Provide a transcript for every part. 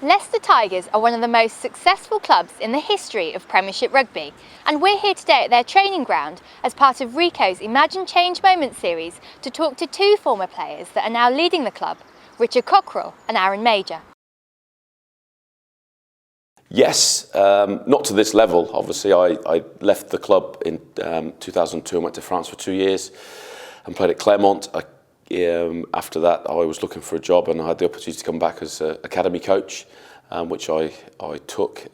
Leicester Tigers are one of the most successful clubs in the history of Premiership Rugby, and we're here today at their training ground as part of Ricoh's Imagine Change Moments series to talk to two former players that are now leading the club, Richard Cockerill and Aaron Major. Yes, not to this level. Obviously, I left the club in 2002 and went to France for 2 years and played at Clermont. After that, I was looking for a job and I had the opportunity to come back as an academy coach, which I took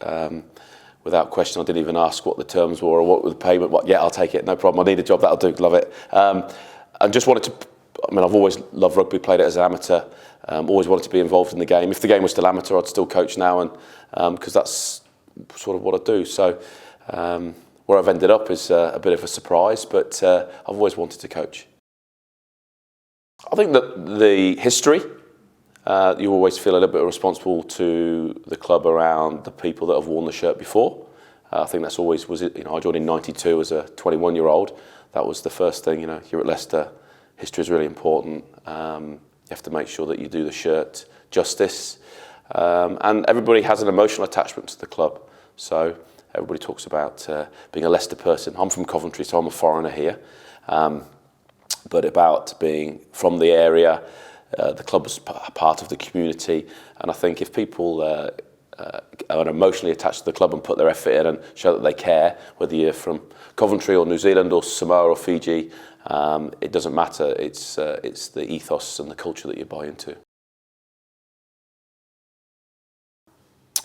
without question. I didn't even ask what the terms were or what was the payment. Yeah, I'll take it, no problem. I need a job, that'll do, love it. And just wanted to, I've always loved rugby, played it as an amateur, always wanted to be involved in the game. If the game was still amateur, I'd still coach now, and because that's sort of what I do. So where I've ended up is a bit of a surprise, but I've always wanted to coach. I think that the history, you always feel a little bit responsible to the club around the people that have worn the shirt before. I think that's always was it. I joined in '92 as a 21-year-old. That was the first thing. Here at Leicester, history is really important. You have to make sure that you do the shirt justice, and everybody has an emotional attachment to the club. So everybody talks about being a Leicester person. I'm from Coventry, so I'm a foreigner here. But about being from the area, the club was part of the community, and I think if people are emotionally attached to the club and put their effort in and show that they care, whether you're from Coventry or New Zealand or Samoa or Fiji, it doesn't matter. It's the ethos and the culture that you buy into.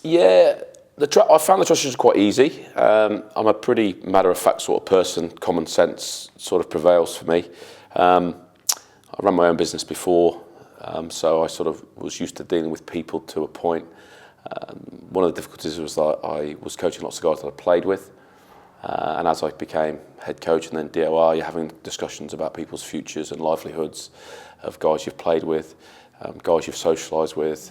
Yeah, I found the transition quite easy. I'm a pretty matter-of-fact sort of person. Common sense sort of prevails for me. I ran my own business before, so I sort of was used to dealing with people to a point. One of the difficulties was that I was coaching lots of guys that I played with, and as I became head coach and then DOR, you're having discussions about people's futures and livelihoods of guys you've played with, guys you've socialised with,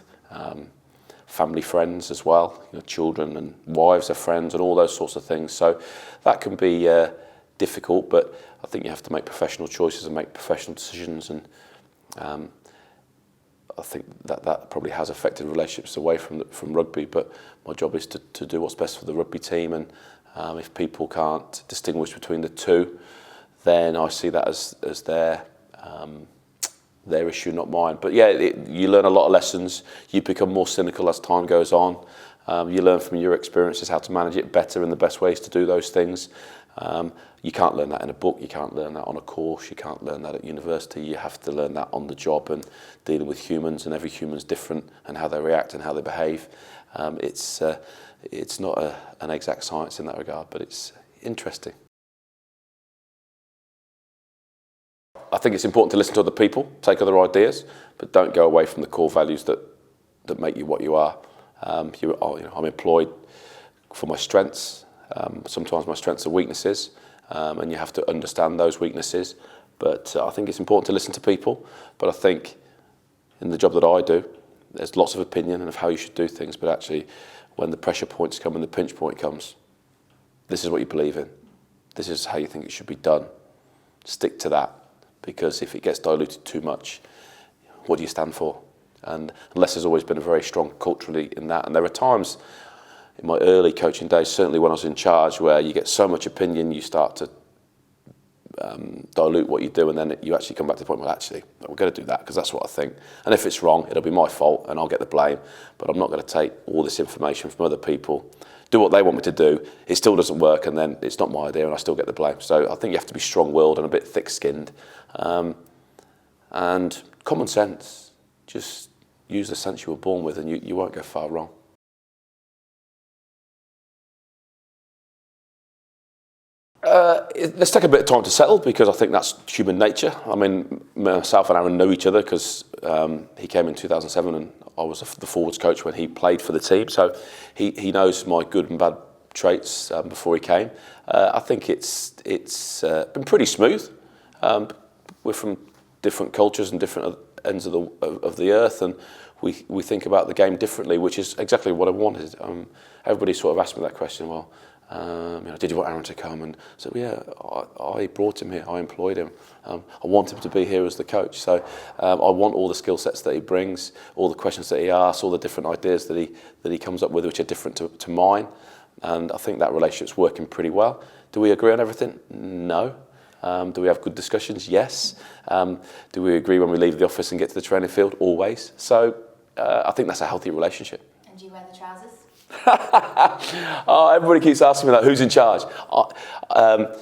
family friends as well, children and wives of friends and all those sorts of things. So that can be difficult, but I think you have to make professional choices and make professional decisions, and I think that probably has affected relationships away from rugby, but my job is to do what's best for the rugby team, and if people can't distinguish between the two, then I see that as their issue, not mine. But yeah, you learn a lot of lessons. You become more cynical as time goes on. You learn from your experiences how to manage it better and the best ways to do those things. You can't learn that in a book, you can't learn that on a course, you can't learn that at university. You have to learn that on the job and dealing with humans, and every human's different and how they react and how they behave. It's not an exact science in that regard, but it's interesting. I think it's important to listen to other people, take other ideas, but don't go away from the core values that make you what you are. I'm employed for my strengths. Sometimes my strengths are weaknesses, and you have to understand those weaknesses. But I think it's important to listen to people. But I think in the job that I do, there's lots of opinion of how you should do things. But actually, when the pressure points come and the pinch point comes, this is what you believe in. This is how you think it should be done. Stick to that, because if it gets diluted too much, what do you stand for? And Leicester's always been very strong culturally in that. And there are times in my early coaching days, certainly when I was in charge, where you get so much opinion, you start to dilute what you do, and then you actually come back to the point, well, actually, we're going to do that because that's what I think. And if it's wrong, it'll be my fault and I'll get the blame. But I'm not going to take all this information from other people, do what they want me to do, it still doesn't work, and then it's not my idea and I still get the blame. So I think you have to be strong-willed and a bit thick-skinned. And common sense, just use the sense you were born with, and you won't go far wrong. Let's take a bit of time to settle, because I think that's human nature. I mean, myself and Aaron know each other because he came in 2007 and I was the forwards coach when he played for the team. So he knows my good and bad traits before he came. I think it's been pretty smooth. We're from different cultures and different ends of the earth, and we think about the game differently, which is exactly what I wanted. Everybody sort of asked me that question. Well, Did you want Aaron to come? And so yeah, I brought him here. I employed him. I want him to be here as the coach. So I want all the skill sets that he brings, all the questions that he asks, all the different ideas that he comes up with, which are different to mine. And I think that relationship's working pretty well. Do we agree on everything? No. Do we have good discussions? Yes. Do we agree when we leave the office and get to the training field? Always. So I think that's a healthy relationship. And do you wear the trousers? Oh, everybody keeps asking me that. Who's in charge? I'm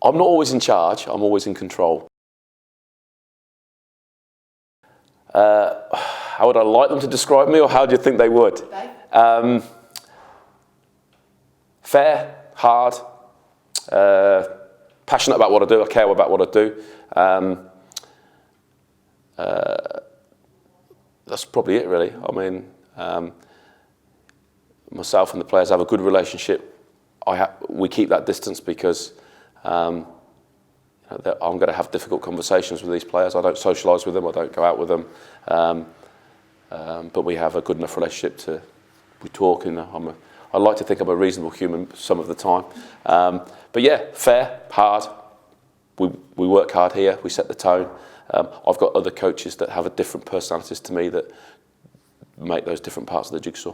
not always in charge. I'm always in control. How would I like them to describe me, or how do you think they would? Fair, hard, passionate about what I do. I care about what I do. That's probably it, really. I mean, myself and the players have a good relationship. We keep that distance because I'm going to have difficult conversations with these players. I don't socialise with them. I don't go out with them. But we have a good enough relationship we talk. I like to think I'm a reasonable human some of the time. But yeah, fair, hard. We work hard here. We set the tone. I've got other coaches that have different personalities to me that make those different parts of the jigsaw.